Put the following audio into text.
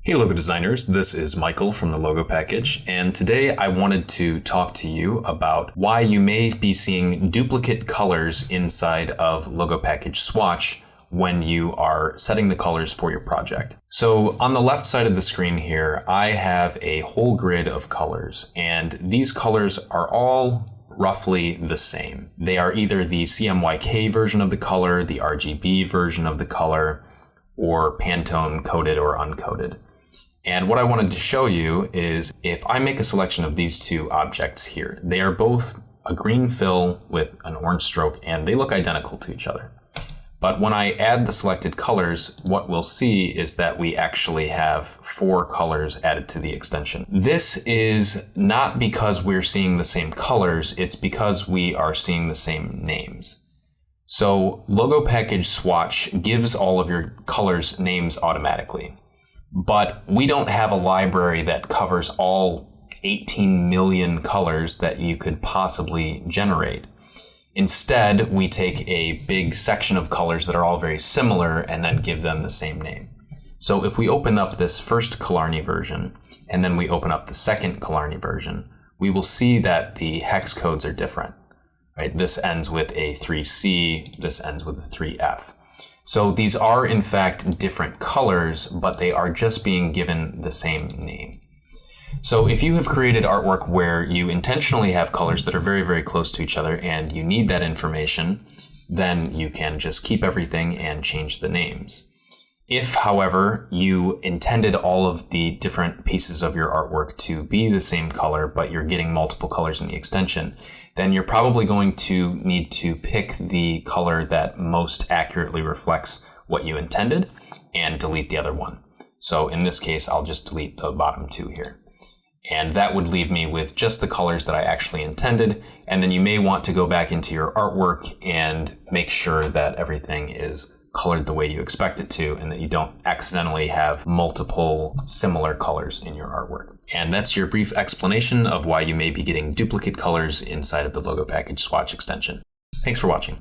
Hey logo designers, this is Michael from the Logo Package, and today I wanted to talk to you about why you may be seeing duplicate colors inside of Logo Package Swatch when you are setting the colors for your project. So on the left side of the screen here, I have a whole grid of colors, and these colors are all roughly the same. They are either the CMYK version of the color, the RGB version of the color, or Pantone coded or uncoded. And what I wanted to show you is if I make a selection of these two objects here, they are both a green fill with an orange stroke and they look identical to each other. But when I add the selected colors, what we'll see is that we actually have 4 colors added to the extension. This is not because we're seeing the same colors, it's because we are seeing the same names. So Logo Package Swatch gives all of your colors names automatically. But we don't have a library that covers all 18 million colors that you could possibly generate. Instead, we take a big section of colors that are all very similar and then give them the same name. So if we open up this first Killarney version, and then we open up the second Killarney version, we will see that the hex codes are different. Right? This ends with a 3C, this ends with a 3F. So these are in fact different colors, but they are just being given the same name. So if you have created artwork where you intentionally have colors that are very, very close to each other and you need that information, then you can just keep everything and change the names. If, however, you intended all of the different pieces of your artwork to be the same color, but you're getting multiple colors in the extension, then you're probably going to need to pick the color that most accurately reflects what you intended and delete the other one. So in this case, I'll just delete the bottom 2 here. And that would leave me with just the colors that I actually intended. And then you may want to go back into your artwork and make sure that everything is colored the way you expect it to and that you don't accidentally have multiple similar colors in your artwork. And that's your brief explanation of why you may be getting duplicate colors inside of the Logo Package Swatch extension. Thanks for watching.